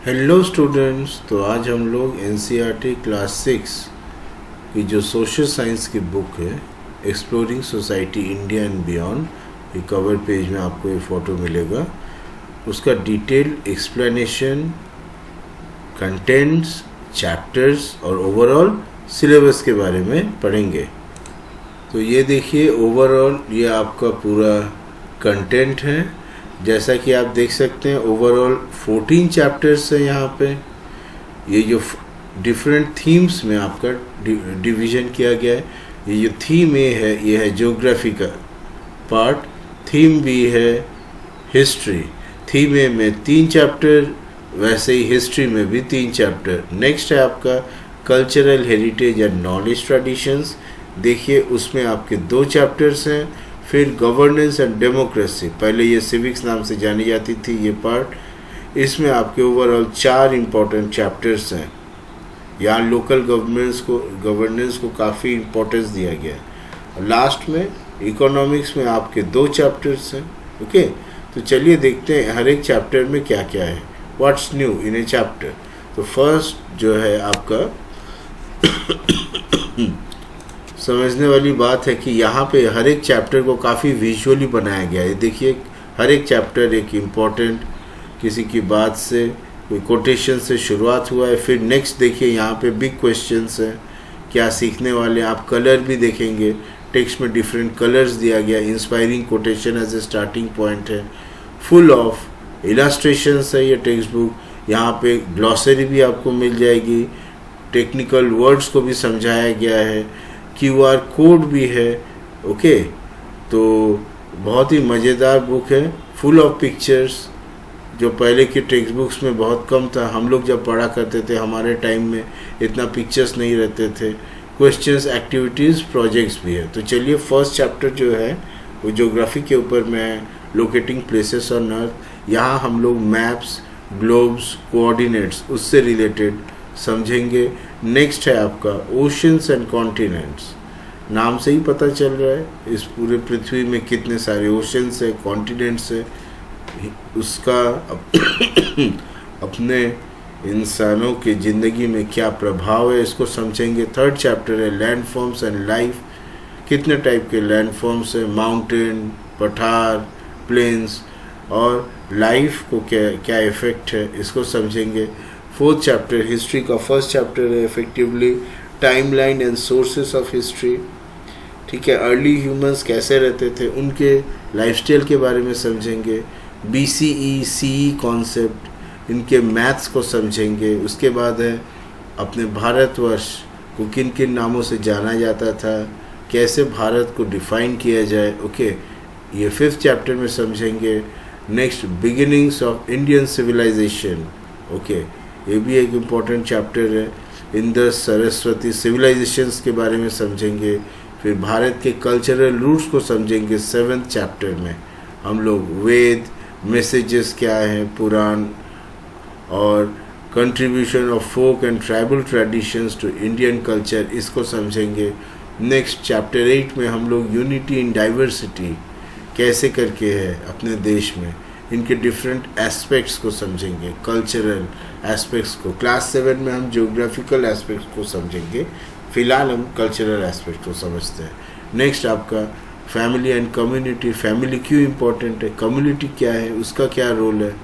Hello students, तो आज हम लोग एनसीईआरटी क्लास 6 की जो सोशल साइंस की बुक है exploring society India and beyond, ये कवर पेज में आपको ये फ़ोटो मिलेगा। उसका डिटेल एक्सप्लेनेशन, कंटेंट्स, चैप्टर्स और ओवरऑल सिलेबस के बारे में पढ़ेंगे। तो ये देखिए, ओवरऑल ये आपका पूरा कंटेंट है। जैसा कि आप देख सकते हैं, ओवरऑल 14 चैप्टर्स हैं यहाँ पे। ये जो डिफरेंट थीम्स में आपका डिवीज़न किया गया है। ये जो थीम ए है, ये है ज्योग्राफी का पार्ट। थीम बी है हिस्ट्री। थीम ए में 3 चैप्टर, वैसे ही हिस्ट्री में भी 3 चैप्टर। नेक्स्ट है आपका cultural heritage and knowledge traditions. देखिए, उसमें आपके 2 चैप्टर्स हैं। फिर गवर्नेंस एंड डेमोक्रेसी, पहले ये सिविक्स नाम से जानी जाती थी ये पार्ट। इसमें आपके ओवरऑल 4 इम्पोर्टेंट चैप्टर्स हैं। यहाँ लोकल गवर्नेंस को काफ़ी इम्पोर्टेंस दिया गया है। और लास्ट में इकोनॉमिक्स में आपके 2 चैप्टर्स हैं। ओके, तो चलिए देखते हैं हर एक चैप्टर में क्या क्या है, what's new in A chapter. तो फर्स्ट जो है आपका समझने वाली बात है कि यहाँ पे हर एक चैप्टर को काफ़ी विजुअली बनाया गया है। देखिए, हर एक चैप्टर एक इम्पॉर्टेंट किसी की बात से, कोई कोटेशन से शुरुआत हुआ है। फिर नेक्स्ट देखिए, यहाँ पे बिग क्वेश्चंस हैं, क्या सीखने वाले। आप कलर भी देखेंगे, टेक्स्ट में डिफरेंट कलर्स दिया गया। Inspiring quotation as a starting point है। फुल ऑफ इलास्ट्रेशंस है ये टेक्स्ट बुक। यहाँ पे ग्लॉसरी भी आपको मिल जाएगी, टेक्निकल वर्ड्स को भी समझाया गया है, QR कोड भी है। ओके, तो बहुत ही मज़ेदार बुक है, फुल ऑफ पिक्चर्स, जो पहले की टेक्स्ट बुक्स में बहुत कम था। हम लोग जब पढ़ा करते थे, हमारे टाइम में इतना पिक्चर्स नहीं रहते थे। क्वेश्चंस, एक्टिविटीज़, प्रोजेक्ट्स भी है। तो चलिए, फर्स्ट चैप्टर जो है वो ज्योग्राफी के ऊपर में है, लोकेटिंग प्लेसेस ऑन अर्थ। यहाँ हम लोग मैप्स, ग्लोब्स, कोऑर्डिनेट्स उससे रिलेटेड समझेंगे। नेक्स्ट है आपका ओशंस एंड कॉन्टिनेंट्स। नाम से ही पता चल रहा है इस पूरे पृथ्वी में कितने सारे ओशंस है, कॉन्टिनेंट्स है, उसका अपने इंसानों के ज़िंदगी में क्या प्रभाव है, इसको समझेंगे। थर्ड चैप्टर है लैंड फॉर्म्स एंड लाइफ। कितने टाइप के लैंड फॉर्म्स है, माउंटेन, पठार, प्लेन्स, और लाइफ को क्या इफ़ेक्ट है, इसको समझेंगे। फोर्थ चैप्टर हिस्ट्री का फर्स्ट चैप्टर है effectively timeline and sources of history. ठीक है, अर्ली ह्यूमंस कैसे रहते थे, उनके लाइफस्टाइल के बारे में समझेंगे। BCE CE कॉन्सेप्ट, इनके मैथ्स को समझेंगे। उसके बाद है अपने भारतवर्ष को किन किन नामों से जाना जाता था, कैसे भारत को डिफाइन किया जाए। ओके, ये 5th चैप्टर में समझेंगे। Next, beginnings of Indian civilisation. Okay, ये भी एक इम्पॉर्टेंट चैप्टर है। इंदस सरस्वती सिविलाइजेशंस के बारे में समझेंगे। फिर भारत के कल्चरल रूट्स को समझेंगे। 7th चैप्टर में हम लोग वेद, मैसेजेस क्या हैं, पुराण, और contribution of folk and tribal traditions to Indian culture, इसको समझेंगे। नेक्स्ट चैप्टर 8 में हम लोग यूनिटी इन डाइवर्सिटी कैसे करके है अपने देश में, इनके डिफरेंट एस्पेक्ट्स को समझेंगे, कल्चरल एस्पेक्ट्स को। क्लास 7 में हम ज्योग्राफिकल एस्पेक्ट्स को समझेंगे, फ़िलहाल हम कल्चरल एस्पेक्ट को समझते हैं। नेक्स्ट आपका फैमिली एंड कम्युनिटी। फैमिली क्यों इम्पोर्टेंट है, कम्युनिटी क्या है, उसका क्या रोल है।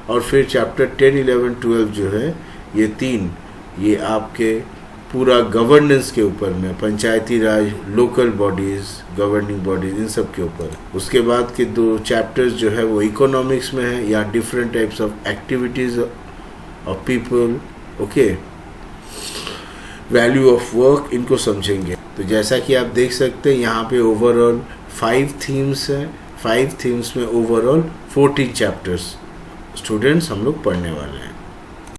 और फिर चैप्टर 10, 11, 12 जो है, ये 3 ये आपके पूरा गवर्नेंस के ऊपर में, पंचायती राज, लोकल बॉडीज़, गवर्निंग बॉडीज़, इन सब के ऊपर। उसके बाद के 2 चैप्टर्स जो है वो इकोनॉमिक्स में है, या different types of activities of people. Okay, value of work, इनको समझेंगे। तो जैसा कि आप देख सकते हैं, यहाँ पे ओवरऑल 5 थीम्स हैं। 5 थीम्स में ओवरऑल 14 चैप्टर्स स्टूडेंट्स हम लोग पढ़ने वाले हैं।